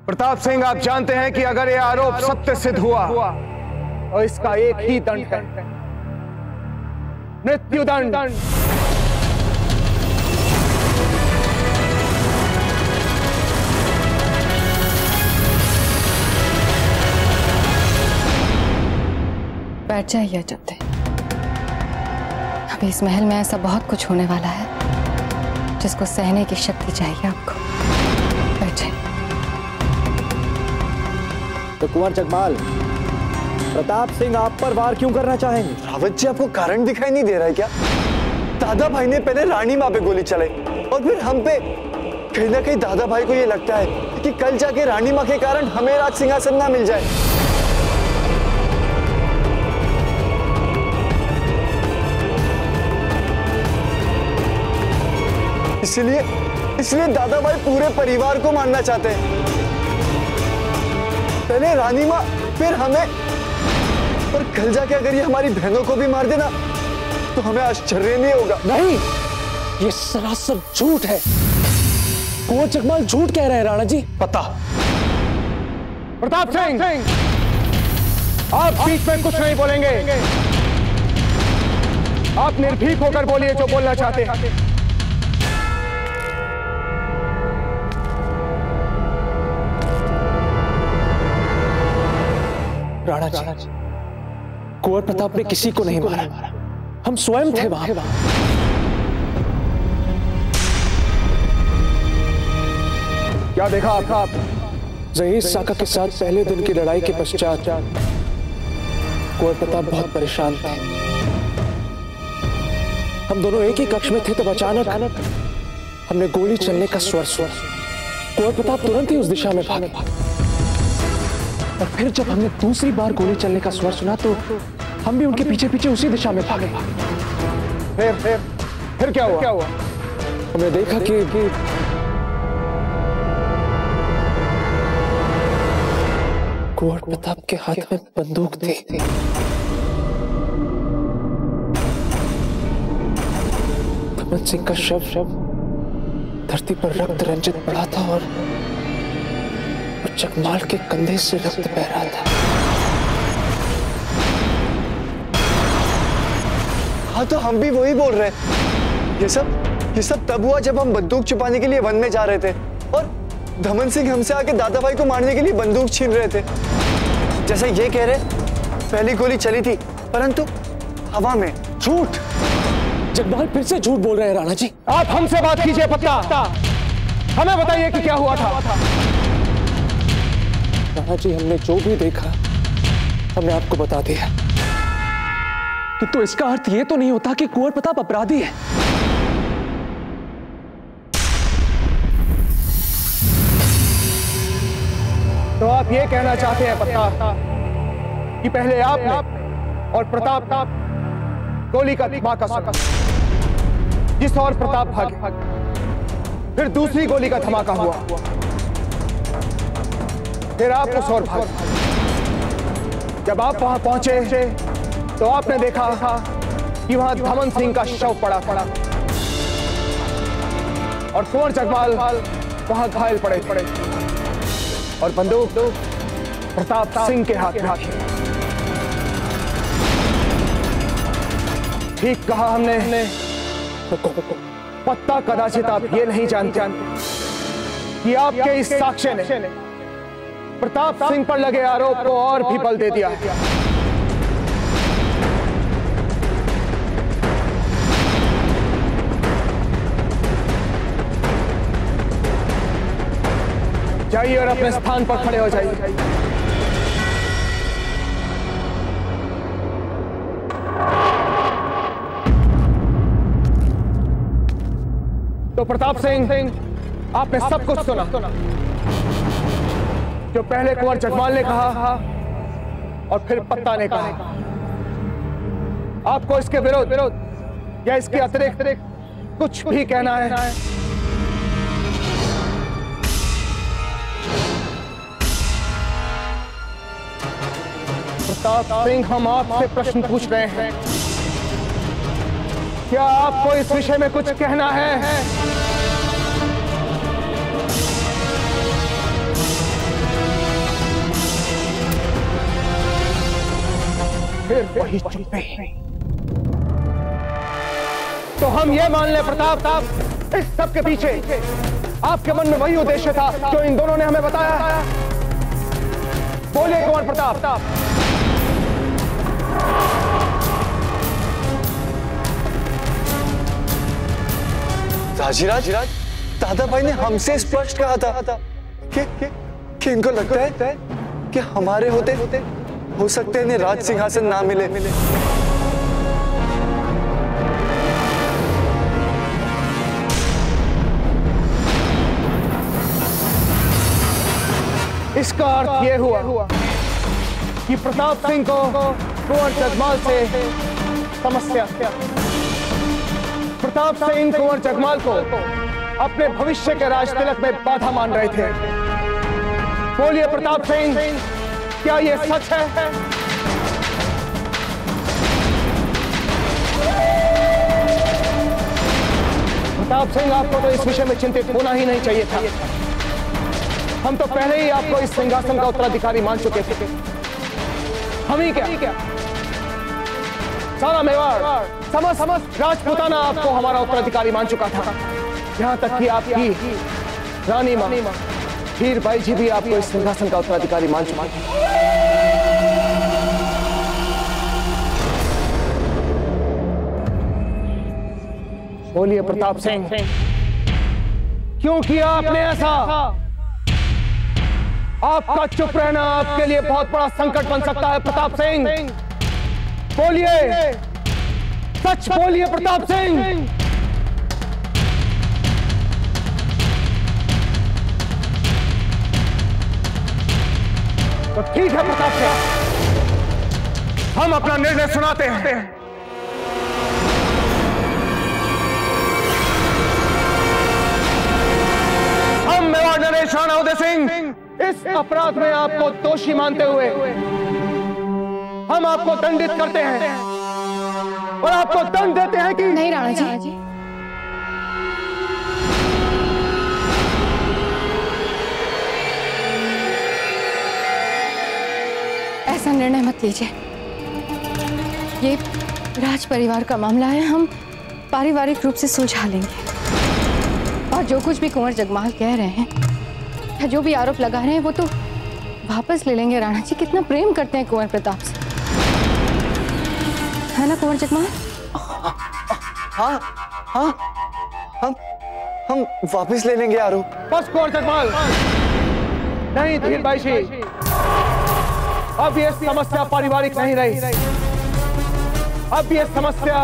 प्रताप सिंह, आप जानते हैं कि अगर यह आरोप सत्य सिद्ध हुआ तो इसका एक ही दंड है, मृत्युदंड। बैठ जाइए अजब दे। अभी इस महल में ऐसा बहुत कुछ होने वाला है जिसको सहने की शक्ति चाहिए आपको। बैठ जाइए। तो कुंवर जगमाल, प्रताप सिंह आप पर वार क्यों करना चाहेंगे? रावत जी, आपको कारण दिखाई नहीं दे रहा है क्या? दादा भाई ने पहले रानी माँ पे गोली चलाई और फिर हम पे। कहीं ना कहीं दादा भाई को ये लगता है कि कल जाके रानी माँ के कारण हमें राज सिंहासन ना मिल जाए। इसलिए दादा भाई पूरे परिवार को मारना चाहते हैं। पहले रानी माँ, फिर हमें। और कल जाके अगर ये हमारी बहनों को भी मार देना तो हमें आश्चर्य नहीं होगा। नहीं, ये सरासर झूठ है। कुंवर जगमाल झूठ कह रहे हैं राणा जी। पता। प्रताप सिंह, आप बीच में कुछ नहीं बोलेंगे। आप निर्भीक होकर बोलिए जो बोलना चाहते हैं। राणा जी, कुंवर प्रताप ने किसी को नहीं मारा। हम स्वयं थे वहां। क्या देखा आप? जहीर साका के साथ पहले दिन की लड़ाई के पश्चात कुंवर प्रताप बहुत परेशान थे। हम दोनों एक ही कक्ष में थे तब अचानक हमने गोली चलने का स्वर सुना। कुंवर प्रताप तुरंत ही उस दिशा में भागे और फिर जब हमने दूसरी बार गोली चलने का स्वर सुना तो हम भी उनके पीछे पीछे उसी दिशा में भागे। फिर क्या हुआ? हमने देखा कि कुंवर प्रताप के हाथ में बंदूक थी। दमन सिंह का शव धरती पर रक्त रंजित पड़ा था और जगमाल के कंधे से रक्त बह रहा था। हाँ, तो हम भी वही बोल रहे हैं। ये सब तब हुआ जब हम बंदूक छुपाने के लिए वन में जा रहे थे और दमन सिंह हमसे आके दादा भाई को मारने के लिए बंदूक छीन रहे थे। जैसे ये कह रहे, पहली गोली चली थी परंतु हवा में। झूठ! जगमाल फिर से झूठ बोल रहे हैं राणा जी। आप हमसे बात कीजिए पक्का। हमें बताइए कि क्या हुआ था। राणा जी, हमने जो भी देखा हमने आपको बता दिया। तो इसका अर्थ ये तो नहीं होता कि कुंवर प्रताप अपराधी है। तो आप ये कहना चाहते हैं पक्का कि पहले आपने और प्रताप गोली का धमाका सुना, जिस और प्रताप भागे, फिर दूसरी गोली का धमाका हुआ, फिर आप उस ओर भागे। जब आप वहां पहुंचे तो आपने देखा कि वहां दमन सिंह का शव पड़ा और कुंवर जगमाल वहां घायल पड़े और बंदूक प्रताप सिंह के हाथ में थी। ठीक कहा हमने। पत्ता कदाचित आप ये नहीं जानते कि आपके इस साक्ष्य ने प्रताप सिंह पर लगे आरोप को और भी बल दे दिया है। जाइए और अपने स्थान पर खड़े हो जाइए। तो प्रताप सिंह, आपने सब कुछ सुना जो पहले कुंवर जगमाल ने कहा और फिर पत्ता ने कहा। आपको इसके विरोध या इसके अतिरिक्त कुछ भी कहना है? प्रताप सिंह, हम आपसे प्रश्न पूछ रहे हैं, क्या आपको इस विषय में कुछ कहना है? फिर वही चुप्पी। तो हम ये मान ले प्रताप, इस सब के पीछे आपके मन में वही उद्देश्य था जो इन दोनों ने हमें बताया। बोलिए कुंवर प्रताप। राजीराज, दादा भाई ने हमसे स्पष्ट कहा था कि इनको लगता है कि हमारे होते हो सकते हैं राज सिंहासन ना मिले। इसका अर्थ यह हुआ कि प्रताप सिंह को कुंवर जगमाल से समस्या। प्रताप सिंह कुंवर जगमाल को अपने भविष्य के राज तिलक में बाधा मान रहे थे। बोलिए प्रताप सिंह, क्या यह सच है? प्रताप सिंह, आपको तो इस विषय में चिंतित होना ही नहीं चाहिए था। हम तो पहले ही आपको इस सिंहासन का उत्तराधिकारी मान चुके थे। हम ही क्या, सारा मेवाड़, समस्त राजपूताना आपको हमारा उत्तराधिकारी मान चुका था। यहां तक कि आपकी रानी मां हीरबाई जी भी आपको इस सिंहासन का उत्तराधिकारी मान चुकी थी। बोलिए प्रताप सिंह, क्यों किया आपने ऐसा? आपका चुप रहना आपके लिए बहुत बड़ा संकट बन सकता है प्रताप सिंह। बोलिए, सच बोलिए प्रताप सिंह। तो ठीक है प्रताप सिंह, हम अपना निर्णय सुनाते हैं। हम मेवाड़ नरेश राणा उदय सिंह इस अपराध में आपको दोषी मानते हुए हम आपको दंडित करते हैं और आपको दंड देते हैं कि नहीं राणा जी, ऐसा निर्णय मत लीजिए। ये राज परिवार का मामला है, हम पारिवारिक रूप से सुलझा लेंगे। और जो कुछ भी कुंवर जगमाल कह रहे हैं या जो भी आरोप लगा रहे हैं वो तो वापस ले लेंगे। राणा जी कितना प्रेम करते हैं कुंवर प्रताप से, है ना कुंवर जगमाल? हाँ, हम वापस ले लेंगे आरोप। बस कुंवर जगमाल, नहीं हीरबाई जी, अब ये समस्या पारिवारिक नहीं रही। अब ये समस्या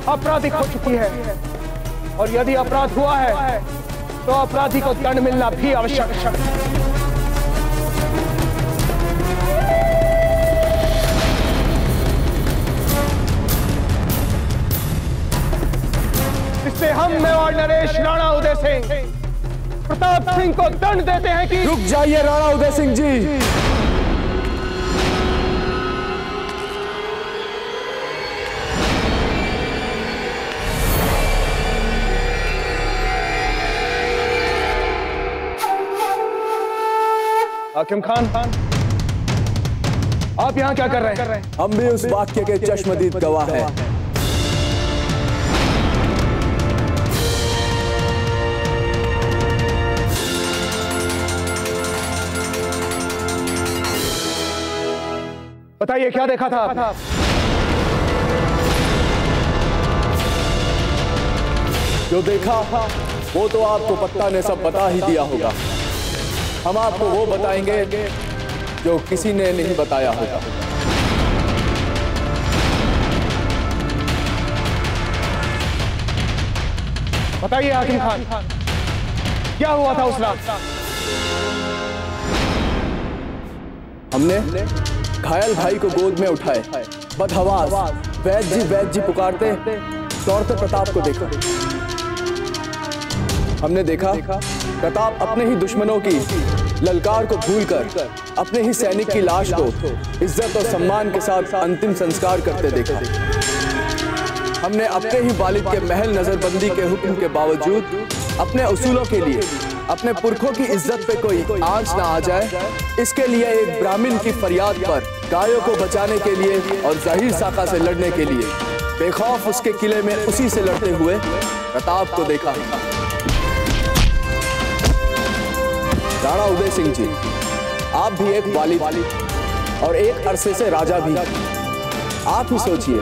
आपराधिक हो चुकी है और यदि अपराध हुआ है तो अपराधी को दंड मिलना भी आवश्यक है। इससे हम मेवाड़ नरेश राणा उदय सिंह प्रताप सिंह को दंड देते हैं कि रुक जाइए राणा उदय सिंह जी। हाकिम खान, आप यहां क्या कर रहे हैं? हम भी उस वाक्य के चश्मदीद गवाह हैं। बताइए क्या देखा था? जो देखा वो तो आपको पत्ता ने सब बता ही दिया होगा। हम आपको वो बताएंगे जो किसी ने नहीं बताया होगा। बताइए हाकिम खान, क्या हुआ था उस रात? हमने घायल भाई को गोद में उठाए बदहवास वैद्य जी पुकारते दौड़ते प्रताप को देखा। हमने देखा प्रताप अपने ही दुश्मनों की ललकार को भूलकर अपने ही सैनिक की लाश को इज्जत और सम्मान के साथ अंतिम संस्कार करते देखा। हमने अपने ही वालिद के महल नजरबंदी के हुक्म के बावजूद अपने उसूलों के लिए अपने पुरखों की इज्जत पे कोई आंच ना आ जाए, इसके लिए एक ब्राह्मण की फरियाद पर गायों को बचाने के लिए और ज़हीर साका से लड़ने के लिए बेखौफ उसके किले में उसी से लड़ते हुए प्रताप को देखा। राणा उदय सिंह जी, आप भी एक वाली और एक अरसे से राजा भी। आप ही सोचिए,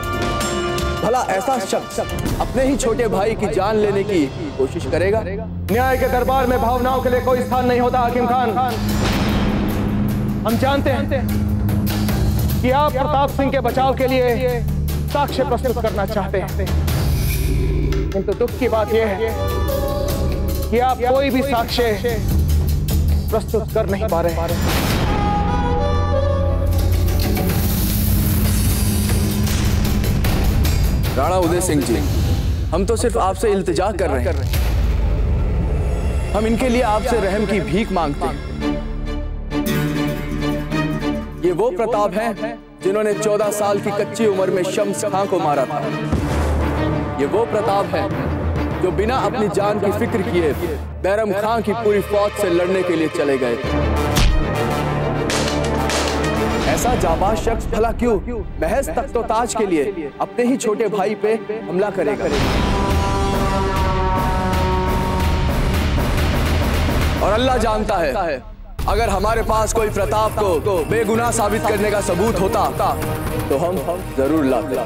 भला ऐसा शख्स अपने ही छोटे भाई की जान लेने की कोशिश करेगा? न्याय के दरबार में भावनाओं के लिए कोई स्थान नहीं होता हाकिम खान। हम जानते हैं कि आप प्रताप सिंह के बचाव के लिए साक्ष्य प्रस्तुत करना चाहते हैं, किंतु दुख की बात यह है कि आप कोई भी साक्ष्य प्रस्तुत कर नहीं पा रहे। राणा उदय सिंह जी, हम तो सिर्फ आपसे इल्तिजा कर रहे हैं। हम इनके लिए आपसे रहम की भीख मांगते हैं। ये वो प्रताप हैं जिन्होंने 14 साल की कच्ची उम्र में शम्स खां को मारा था। ये वो प्रताप हैं जो बिना अपनी जान की फिक्र किए बैरम खां की पूरी फौज से लड़ने के लिए चले गए। ऐसा जाबाज शख्स भला क्यों महज तख्तो-ताज के लिए अपने ही छोटे भाई पे हमला करेगा? और अल्लाह जानता है, अगर हमारे पास कोई प्रताप को बेगुनाह साबित करने का सबूत होता तो हम जरूर लाते।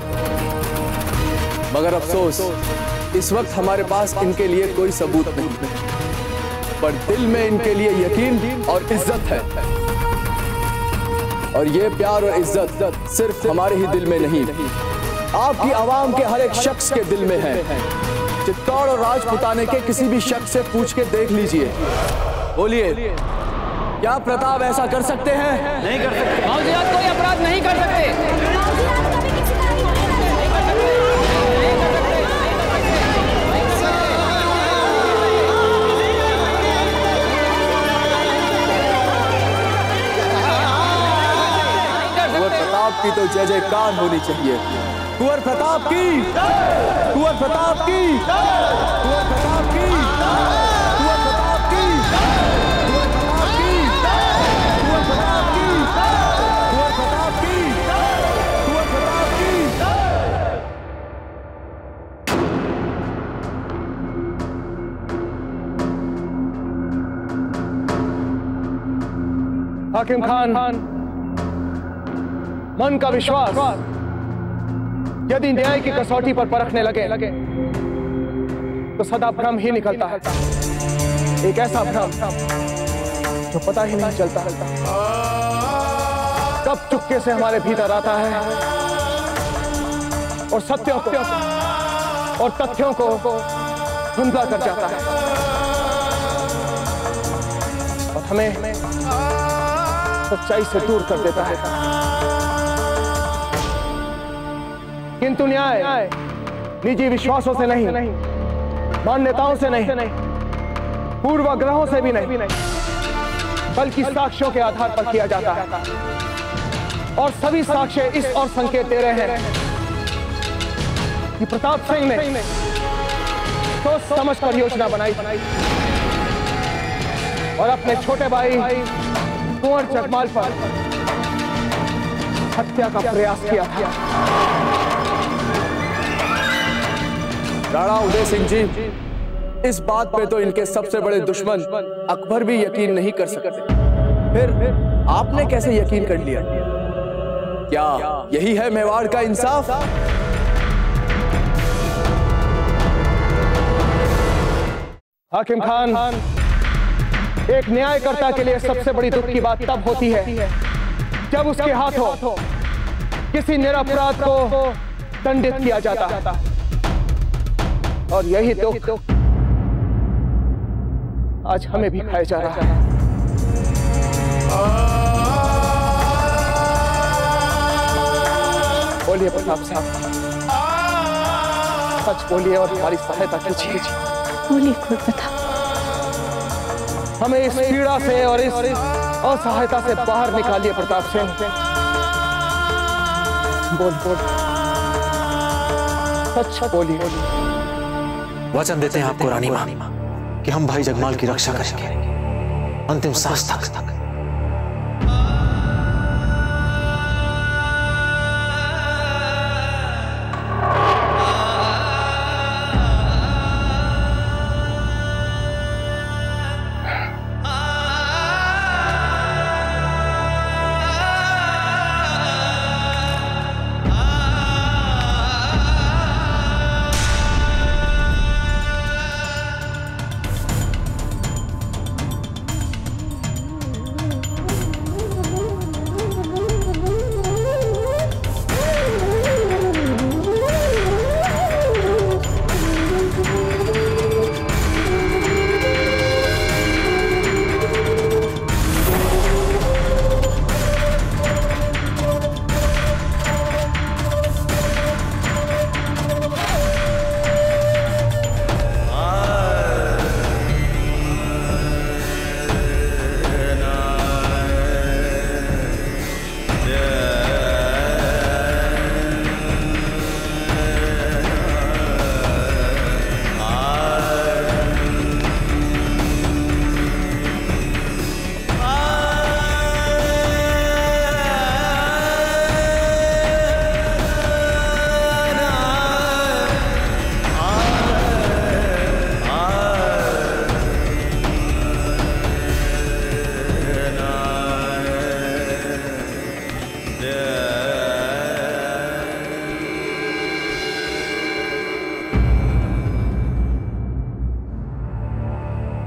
मगर अफसोस, इस वक्त हमारे पास इनके लिए कोई सबूत नहीं, पर दिल में इनके लिए यकीन और इज्जत है। और ये प्यार और इज्जत सिर्फ हमारे ही दिल में नहीं, आपकी आवाम के हर एक शख्स के दिल में है। चित्तौड़ और राजपुताने के किसी भी शख्स से पूछ के देख लीजिए। बोलिए, क्या प्रताप ऐसा कर सकते हैं? नहीं कर सकते। मौजियात कोई अपराध नहीं कर सकते। प्रताप की तो जय जयकार होनी चाहिए। कुंवर प्रताप की, कुंवर प्रताप की, कुंवर प्रताप की, कुंवर प्रताप की, कुंवर प्रताप की, कुंवर प्रताप की, कुंवर प्रताप की, कुंवर प्रताप की। हाकिम खान, मन का विश्वास यदि न्याय की कसौटी पर परखने लगे तो सदा भ्रम ही निकलता है। एक ऐसा भ्रम जो पता ही नहीं चलता कब चुपके से हमारे भीतर आता है और सत्यों को और तथ्यों को धुंधला कर जाता है और हमें सच्चाई से दूर कर देता है। किंतु न्याय निजी विश्वासों से नहीं, मान्यताओं से नहीं, पूर्वाग्रहों से भी नहीं, बल्कि साक्ष्यों के आधार पर किया जाता है। और सभी साक्ष्य इस और संकेत दे रहे हैं कि प्रताप सिंह ने सोच समझ कर योजना बनाई और अपने छोटे भाई कुंवर जगमाल पर हत्या का प्रयास किया था। राणा उदय सिंह जी, इस बात पे तो इनके सबसे बड़े दुश्मन अकबर भी यकीन नहीं कर सकते। फिर आपने कैसे यकीन कर लिया? क्या यही है मेवाड़ का इंसाफ? हाकिम खान, एक न्यायकर्ता के लिए सबसे बड़ी दुख की बात तब होती है जब उसके हाथों किसी निरपराध को दंडित किया जाता, और यही दुख आज हमें भी खाया जा रहा है। बोलिए प्रताप साहब, सच बोलिए और हमारी सहायता कीजिए। बोलिए खुद प्रताप। हमें इस पीड़ा से और इस असहायता से बाहर निकालिए प्रताप सिंह। बोल बोल, सच बोलिए। वचन देते हैं आपको रानी मां कि हम भाई जगमाल की रक्षा करेंगे अंतिम सांस तक।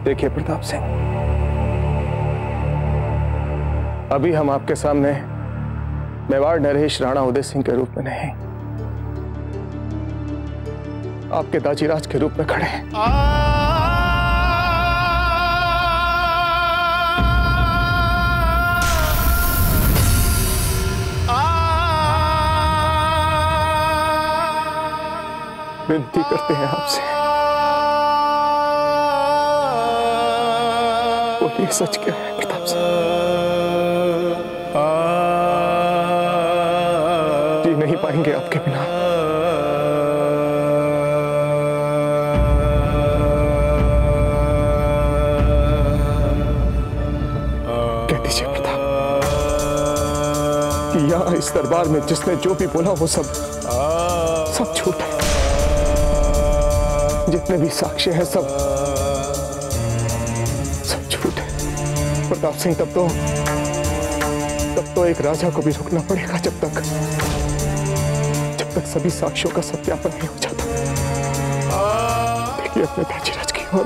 देखिए प्रताप सिंह, अभी हम आपके सामने मेवाड़ नरेश राणा उदय सिंह के रूप में नहीं, आपके दाजीराज के रूप में खड़े हैं। विनती करते हैं आपसे, बोलिए सच क्या है प्रताप सिंह? जी नहीं पाएंगे आपके बिना। कह दीजिए प्रताप कि यहां इस दरबार में जिसने जो भी बोला वो सब झूठ है। जितने भी साक्ष्य हैं सब झूठ है। प्रताप सिंह, तब तो एक राजा को भी रुकना पड़ेगा जब तक सभी साक्ष्यों का सत्यापन नहीं हो जाता। देखिए अपने दाजीराज की ओर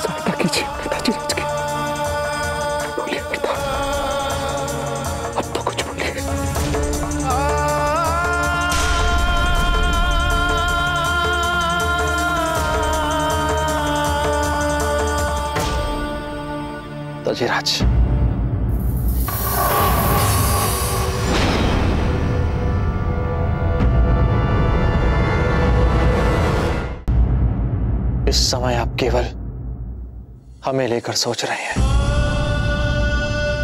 सहायता कीजिए अपने दाजीराज की। बोलिए प्रताप, अब तो कुछ बोलिए। दाजीराज, इस समय आप केवल हमें लेकर सोच रहे हैं।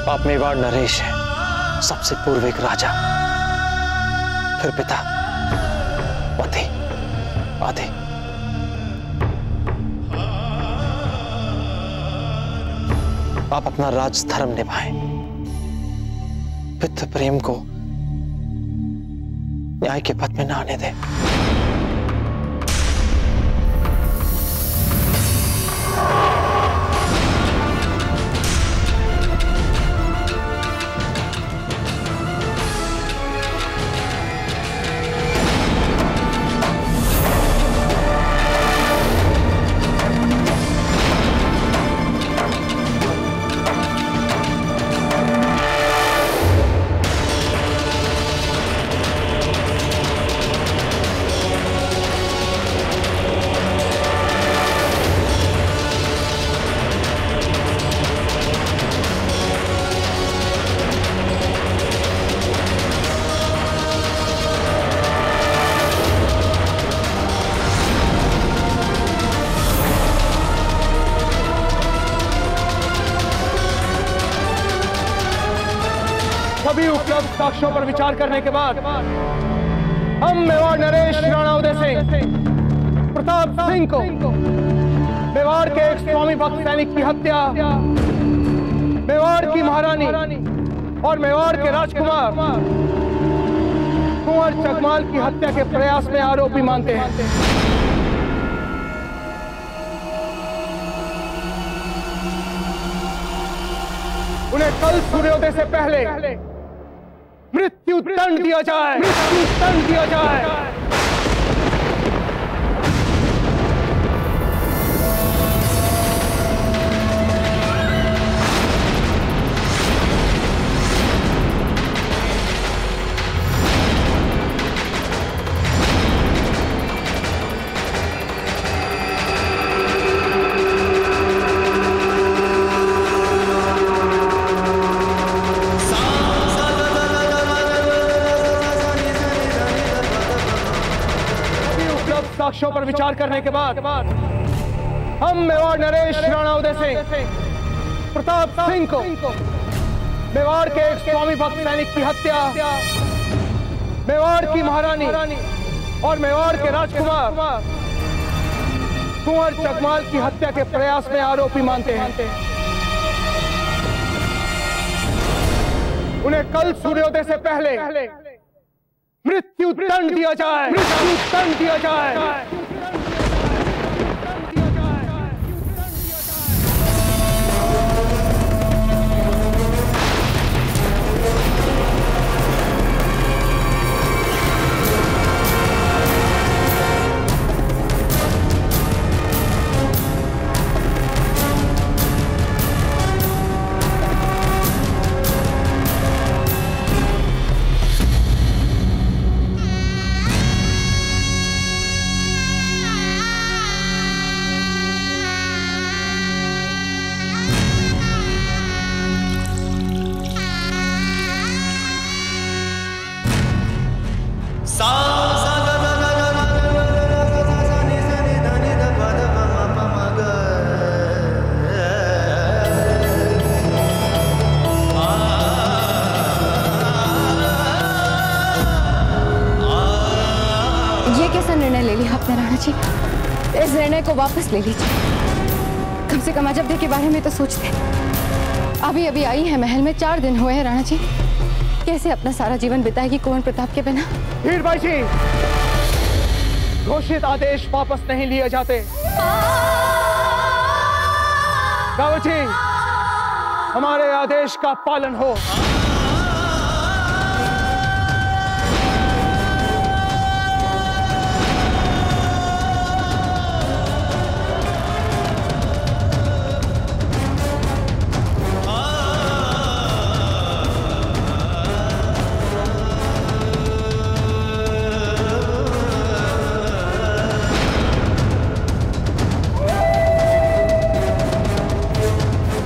आप मेवाड़ नरेश हैं, सबसे पूर्व एक राजा, फिर पिता, पति, आदि। आप अपना राज धर्म निभाएं, पितृ प्रेम को न्याय के पथ में न आने दें। सभी उपलब्ध साक्ष्यों पर विचार करने के बाद हम मेवाड़ नरेश राणा उदय सिंह प्रताप सिंह को मेवाड़ के एक स्वामी भक्त सैनिक की हत्या, मेवाड़ की महारानी और मेवाड़ के राजकुमार कुंवर जगमाल की हत्या के प्रयास में आरोपी मानते हैं। उन्हें कल सूर्योदय से पहले मृत्यु दंड दिया जाए, मृत्यु दंड दिया जाए। साक्ष्यों पर विचार करने के बाद हम मेवाड़ नरेश राणा उदय सिंह प्रताप सिंह को मेवाड़ के एक स्वामी भक्त सैनिक की हत्या, मेवाड़ की महारानी और मेवाड़ के राजकुमार कुंवर जगमाल की हत्या के प्रयास में आरोपी मानते हैं। उन्हें कल सूर्योदय से पहले मृत्यु दंड दिया जाए, मृत्यु दंड दिया जाए। ये कैसा निर्णय ले लिया आपने राणा जी? इस निर्णय को वापस ले लीजिए। कम से कम अजब दे के बारे में तो सोचते। अभी अभी आई है महल में, 4 दिन हुए हैं राणा जी। कैसे अपना सारा जीवन बिताएगी कुंवर प्रताप के बिना? हीरबाई जी, घोषित आदेश वापस नहीं लिए जाते। रावत जी, हमारे आदेश का पालन हो।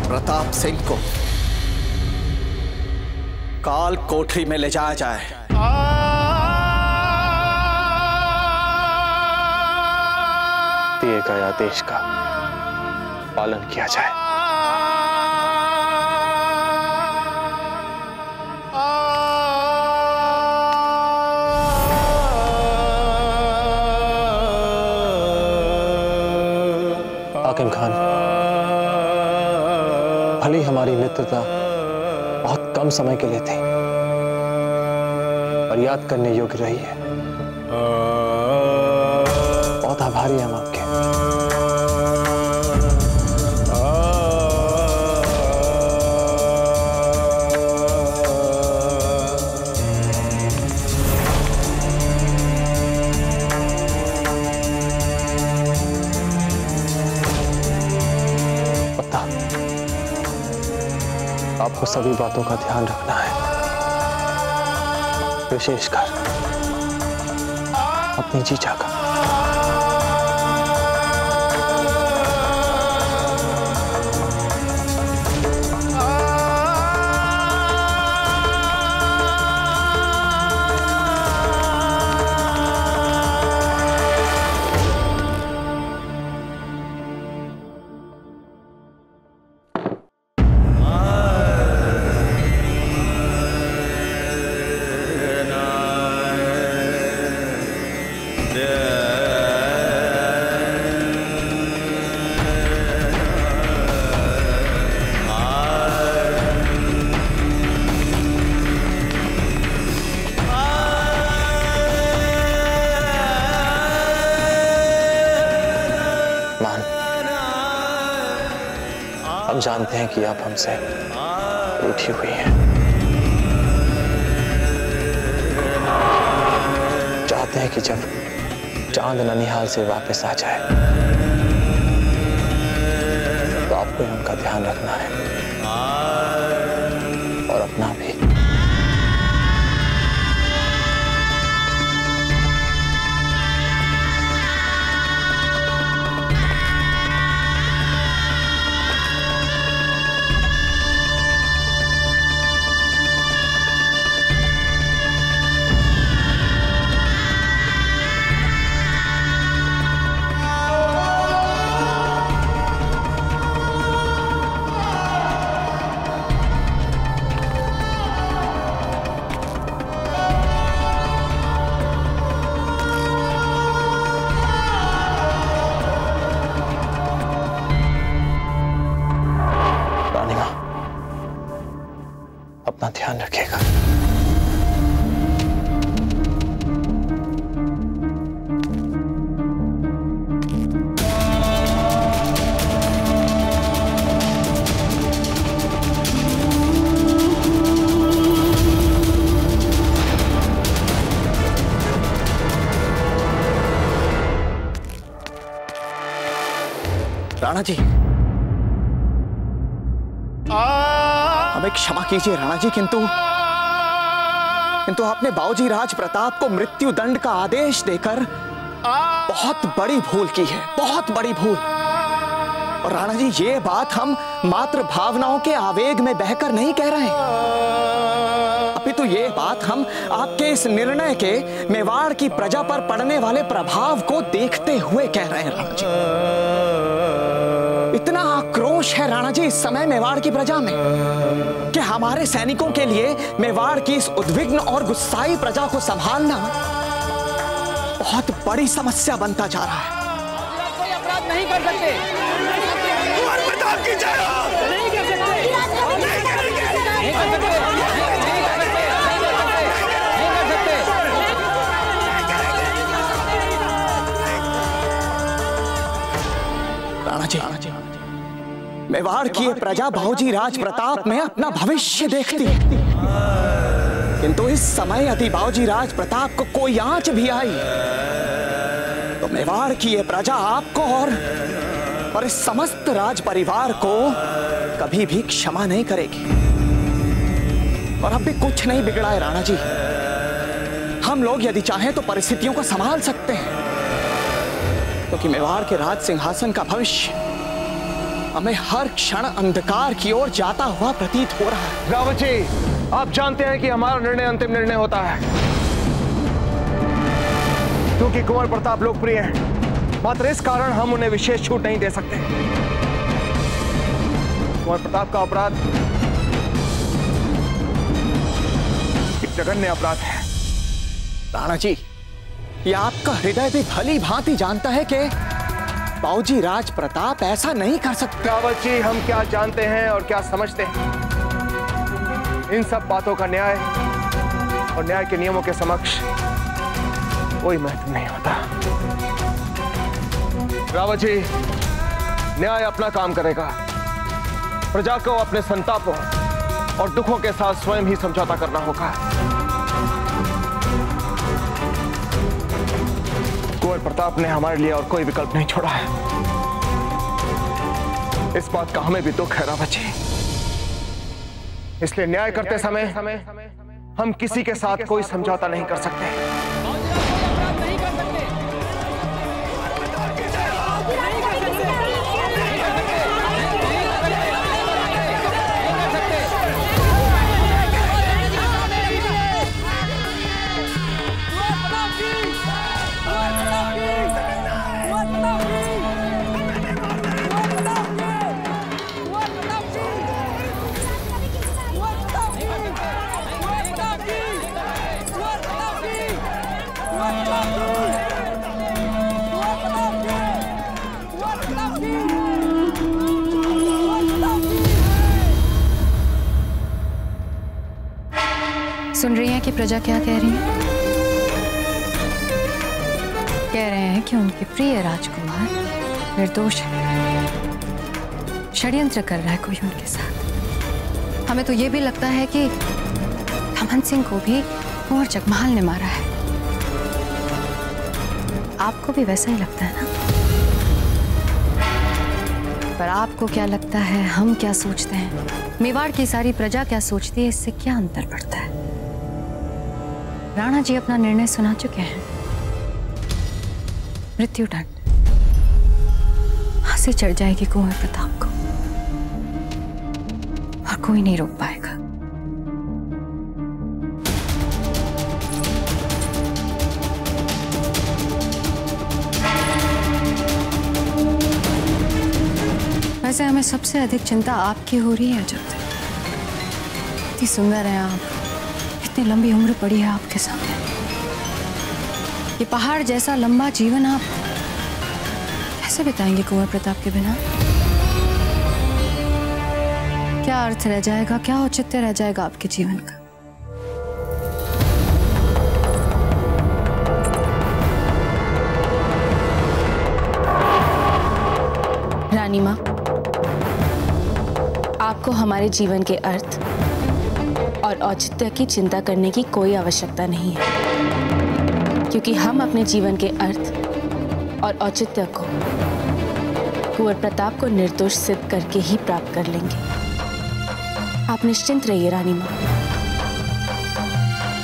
प्रताप सिंह को काल कोठरी में ले जाया जाए। दिए गए आदेश का पालन किया जाए। हाकिम खान, भले हमारी मित्रता बहुत कम समय के लिए थी, पर याद करने योग्य रही है। बहुत आभारी हम आपके। आपको सभी बातों का ध्यान रखना है, विशेषकर अपनी जीजा का। हम जानते हैं कि आप हमसे रूठी हुई हैं, चाहते हैं कि जब चांद ननिहाल से वापस आ जाए तो आपको उनका ध्यान रखना है और अपना भी। अपना ध्यान रखिएगा। राणा जी, हमें क्षमा कीजिए राणा जी, किंतु आपने बाबूजी राज प्रताप को मृत्यु दंड का आदेश देकर बहुत बड़ी भूल की है, बहुत बड़ी भूल। और राणा जी, ये बात हम मात्र भावनाओं के आवेग में बहकर नहीं कह रहे हैं, तो ये बात हम आपके इस निर्णय के मेवाड़ की प्रजा पर पड़ने वाले प्रभाव को देखते हुए कह रहे हैं राणा जी। इतना आक्रोश है राणा जी इस समय मेवाड़ की प्रजा में कि हमारे सैनिकों के लिए मेवाड़ की इस उद्विग्न और गुस्साई प्रजा को संभालना बहुत बड़ी समस्या बनता जा रहा है। कोई अपराध नहीं कर सकते। कुंवर प्रताप की जय हो। नहीं कर सकते। नहीं कर सकते। राणा जी, मेवाड़ की प्रजा भाऊजी राज प्रताप में अपना भविष्य देखती, किंतु इस समय यदि भाऊजी राज प्रताप को कोई आंच भी आई तो मेवाड़ की ये प्रजा आपको और इस समस्त राज परिवार को कभी भी क्षमा नहीं करेगी। और अब भी कुछ नहीं बिगड़ा है राणा जी। हम लोग यदि चाहें तो परिस्थितियों को संभाल सकते हैं, क्योंकि मेवाड़ के राज सिंहासन का भविष्य हमें हर क्षण अंधकार की ओर जाता हुआ प्रतीत हो रहा है। रावत जी, आप जानते हैं कि हमारा निर्णय अंतिम निर्णय होता है, क्योंकि कुंवर प्रताप लोकप्रिय हैं। मात्र इस कारण हम उन्हें विशेष छूट नहीं दे सकते। कुंवर प्रताप का अपराध एक जघन्य अपराध है। राणा जी, ये आपका हृदय भी भली भांति जानता है कि बाबूजी राज प्रताप ऐसा नहीं कर सकते। रावत जी, हम क्या जानते हैं और क्या समझते हैं, इन सब बातों का न्याय और न्याय के नियमों के समक्ष कोई महत्व नहीं होता। रावत जी, न्याय अपना काम करेगा। प्रजा को अपने संतापों और दुखों के साथ स्वयं ही समझौता करना होगा। कुंवर प्रताप ने हमारे लिए और कोई विकल्प नहीं छोड़ा है। इस बात का हमें भी दुख है रावत जी। इसलिए न्याय करते समय हम किसी के साथ कोई समझौता नहीं कर सकते। सुन रही हैं कि प्रजा क्या कह रही है? कह रहे हैं कि उनके प्रिय राजकुमार निर्दोष है, षड्यंत्र कर रहा है कोई उनके साथ। हमें तो ये भी लगता है कि दमन सिंह को भी कुंवर जगमाल ने मारा है। आपको भी वैसा ही लगता है ना? पर आपको क्या लगता है, हम क्या सोचते हैं, मेवाड़ की सारी प्रजा क्या सोचती है, इससे क्या अंतर पड़ता है? राणा जी अपना निर्णय सुना चुके हैं। मृत्युदंड, फांसी चढ़ जाएगी कुंवर प्रताप को और कोई नहीं रोक पाएगा। वैसे हमें सबसे अधिक चिंता आपकी हो रही है अजय। इतनी सुंदर हैं आप, इतनी लंबी उम्र पड़ी है आपके सामने, ये पहाड़ जैसा लंबा जीवन आप कैसे बिताएंगे कुंवर प्रताप के बिना? क्या अर्थ रह जाएगा, क्या औचित्य रह जाएगा आपके जीवन का? रानी माँ, आपको हमारे जीवन के अर्थ और औचित्य की चिंता करने की कोई आवश्यकता नहीं है, क्योंकि हम अपने जीवन के अर्थ और औचित्य को कुंवर प्रताप को निर्दोष सिद्ध करके ही प्राप्त कर लेंगे। आप निश्चिंत रहिए रानी माँ,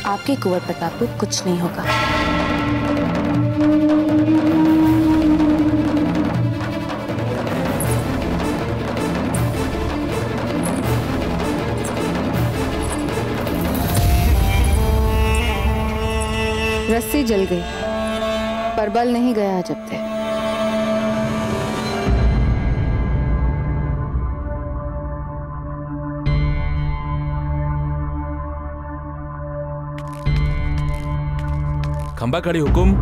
आपके कुंवर प्रताप को कुछ नहीं होगा। कुर्सी जल गई पर बल नहीं गया जब तक। खंबा खड़ी हुकुम।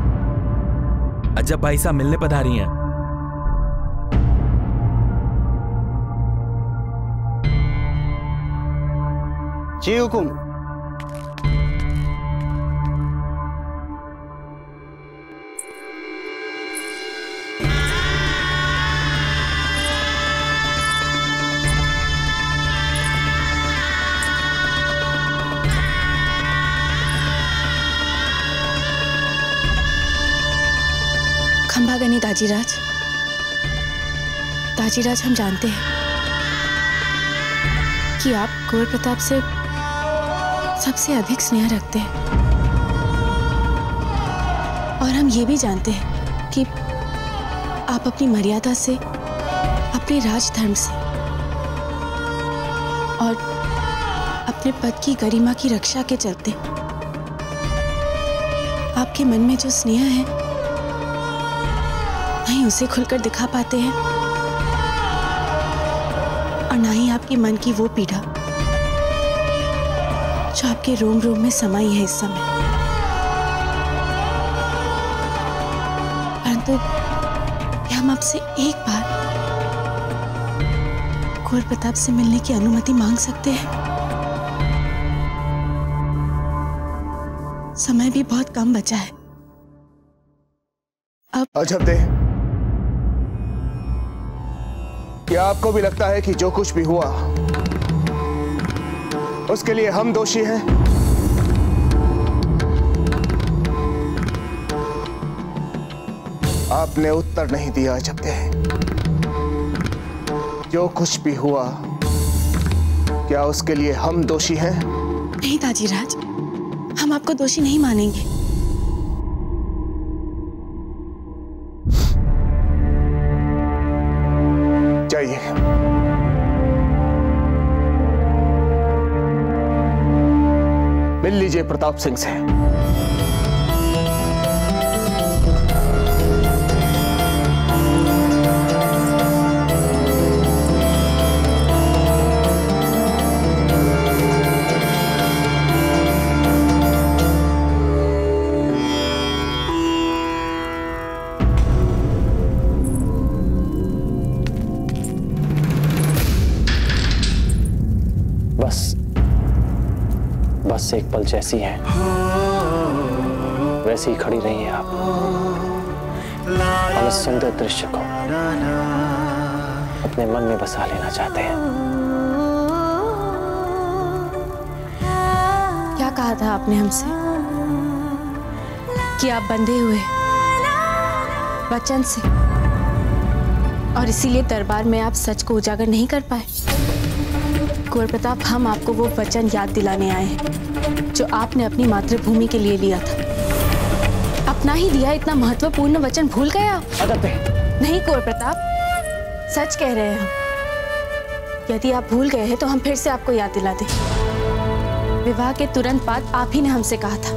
अजब भाई साहब मिलने पधारी हैं। जी हुकुम। खंबागनी दाजीराज, दाजीराज हम जानते हैं कि आप कुंवर प्रताप से सबसे अधिक स्नेह रखते हैं और हम ये भी जानते हैं कि आप अपनी मर्यादा से, अपने राजधर्म से और अपने पद की गरिमा की रक्षा के चलते आपके मन में जो स्नेह है नहीं उसे खुलकर दिखा पाते हैं और ना ही आपके मन की वो पीड़ा जो आपके रोम रोम में समाई है इस समय। परंतु हम आपसे एक बार कुंवर प्रताप से मिलने की अनुमति मांग सकते हैं। समय भी बहुत कम बचा है। अब अजब दे, क्या आपको भी लगता है कि जो कुछ भी हुआ उसके लिए हम दोषी हैं? आपने उत्तर नहीं दिया अजब दे। जो कुछ भी हुआ क्या उसके लिए हम दोषी हैं? नहीं दाजीराज, हम आपको दोषी नहीं मानेंगे। जाइए, मिल लीजिए प्रताप सिंह से। बस एक पल जैसी हैं वैसी ही खड़ी रही हैं आप। हम इस सुंदर दृश्य को अपने मन में बसा लेना चाहते हैं। क्या कहा था आपने हमसे कि आप बंधे हुए वचन से और इसीलिए दरबार में आप सच को उजागर नहीं कर पाए? कुंवर प्रताप, हम आपको वो वचन याद दिलाने आए हैं जो आपने अपनी मातृभूमि के लिए लिया था। अपना ही दिया इतना महत्वपूर्ण वचन भूल गए आप? नहीं कुंवर प्रताप, सच कह रहे हैं हम। यदि आप भूल गए हैं तो हम फिर से आपको याद दिला दें। विवाह के तुरंत बाद आप ही ने हमसे कहा था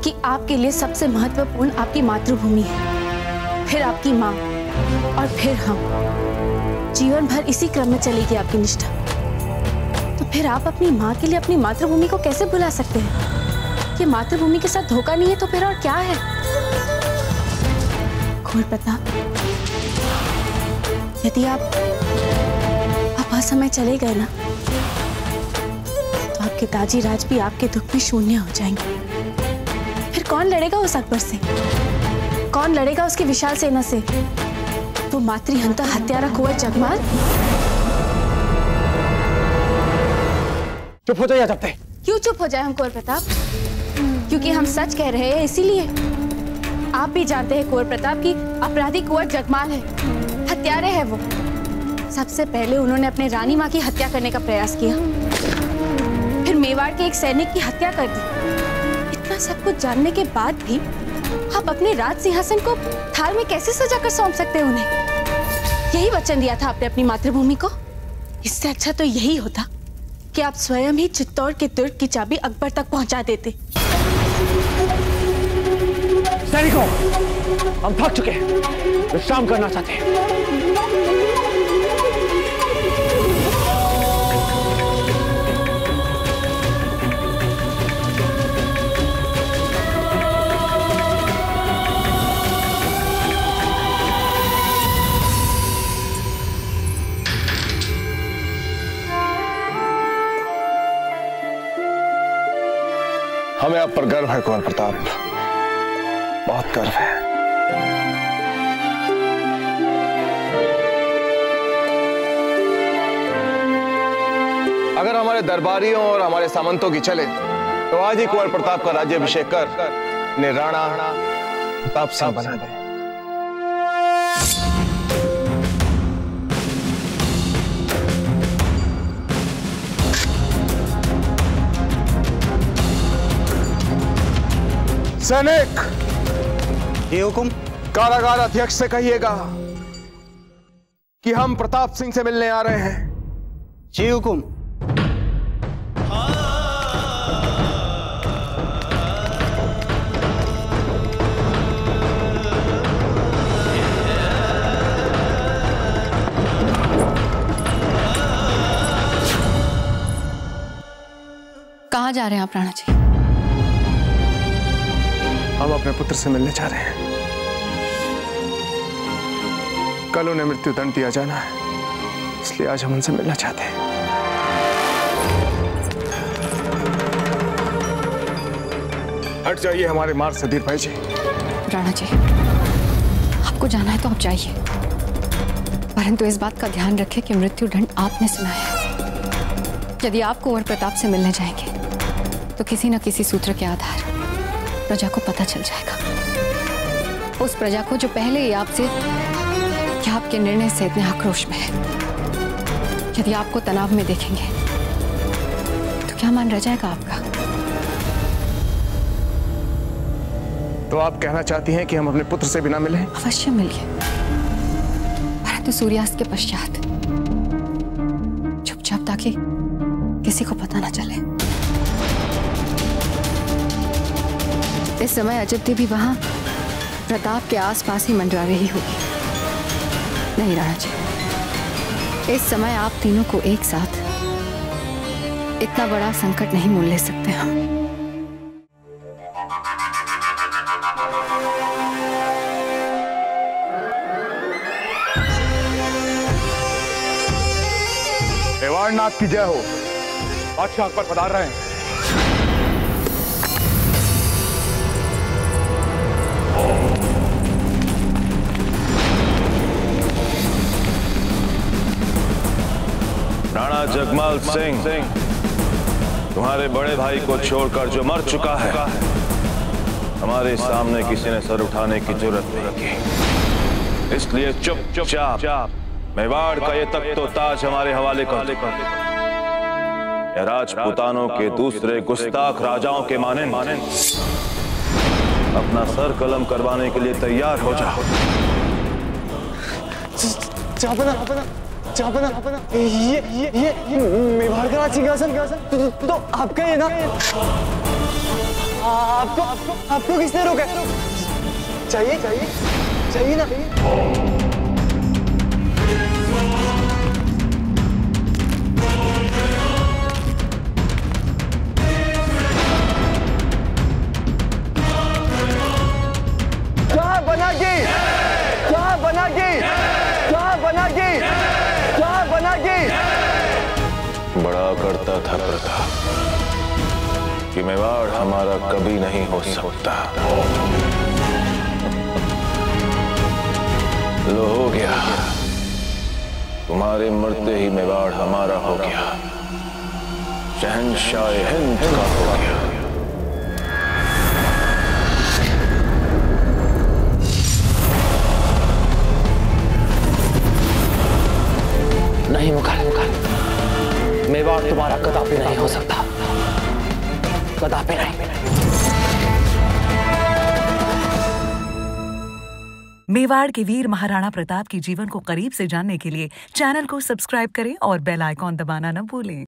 कि आपके लिए सबसे महत्वपूर्ण आपकी मातृभूमि है, फिर आपकी माँ और फिर हम। जीवन भर इसी क्रम में चलेगी आपकी निष्ठा। तो फिर आप अपनी माँ के लिए अपनी मातृभूमि को कैसे भुला सकते हैं? ये मातृभूमि के साथ धोखा नहीं है तो फिर और क्या है? कुंवर प्रताप, यदि आप असमय चले गए ना तो आपके दाजीराज भी आपके दुख में शून्य हो जाएंगे। फिर कौन लड़ेगा उस अकबर से? कौन लड़ेगा उसकी विशाल सेना से? वो मातृहंता हत्यारा कुंवर जगमाल? चुप हो जाइए। जब क्यों चुप हो जाए हम कुंवर प्रताप? क्योंकि हम सच कह रहे हैं इसीलिए। आप भी जानते हैं कुंवर प्रताप की अपराधी कुंवर जगमाल है, हत्यारे है वो। सबसे पहले उन्होंने अपने रानी माँ की हत्या करने का प्रयास किया, फिर मेवाड़ के एक सैनिक की हत्या कर दी। इतना सब कुछ जानने के बाद भी आप अपने राज सिंहासन को थाल में कैसे सजा कर सौंप सकते हैं उन्हें? यही वचन दिया था आपने अपनी मातृभूमि को। इससे अच्छा तो यही होता कि आप स्वयं ही चित्तौड़ के दुर्ग की चाबी अकबर तक पहुंचा देते। सैनिकों, हम थक चुके हैं, विश्राम करना चाहते हैं। हमें आप पर गर्व है कुंवर प्रताप, बहुत गर्व है। अगर हमारे दरबारियों और हमारे सामंतों की चले तो आज ही कुंवर प्रताप का राज्याभिषेक कर ने राणा प्रताप सिंह बना दे। सैनिक, ये हुकुम। कारागार अध्यक्ष से कहिएगा कि हम प्रताप सिंह से मिलने आ रहे हैं। जी हुकुम। कहाँ जा रहे हैं आप राणा जी? हम अपने पुत्र से मिलने जा रहे हैं। कल उन्हें मृत्यु दंड दिया जाना है, इसलिए आज हम उनसे मिलना चाहते हैं। हट जाइए हमारे मार्ग से धीर भाई जी। राणा जी, आपको जाना है तो आप जाइए, परंतु इस बात का ध्यान रखें कि मृत्यु दंड आपने सुना है। यदि आप कुंवर प्रताप से मिलने जाएंगे तो किसी न किसी सूत्र के आधार प्रजा को पता चल जाएगा। उस प्रजा को जो पहले ही आपसे या आपके निर्णय से इतने आक्रोश में है, यदि आपको तनाव में देखेंगे तो क्या मान रह जाएगा आपका? तो आप कहना चाहती हैं कि हम अपने पुत्र से बिना मिले? अवश्य मिलिए, परंतु सूर्यास्त के पश्चात, चुपचाप, ताकि किसी को पता ना चले। इस समय अजंती भी वहां प्रताप के आसपास ही मंडरा रही होगी। नहीं राणा जी, इस समय आप तीनों को एक साथ इतना बड़ा संकट नहीं मोल ले सकते हम। मेवाड़नाथ की जय हो। बादशाह अकबर पधार रहे हैं। राणा जगमाल सिंह, तुम्हारे बड़े भाई को छोड़कर जो मर चुका है, हमारे सामने किसी ने सर उठाने की जरूरत नहीं की, इसलिए चुपचाप मेवाड़ का ये तख्त तो ताज हमारे हवाले कर दे। या राजपूतानों के दूसरे गुस्ताख राजाओं के माने अपना सर कलम करवाने के लिए तैयार हो जाओ। ये मेवाड़ का राज सिंहासन तो आपका है ना? आपको किसने रोका? चाहिए ना? बड़ा करता था प्रताप कि मेवाड़ हमारा कभी नहीं हो सकता। लो हो गया, तुम्हारे मरते ही मेवाड़ हमारा हो गया, शहंशाह हिंद का हो गया। नहीं मुखार, मेवाड़ तुम्हारा कदापि नहीं हो सकता, कदापि नहीं। मेवाड़ के वीर महाराणा प्रताप के जीवन को करीब से जानने के लिए चैनल को सब्सक्राइब करें और बेल आइकॉन दबाना न भूलें।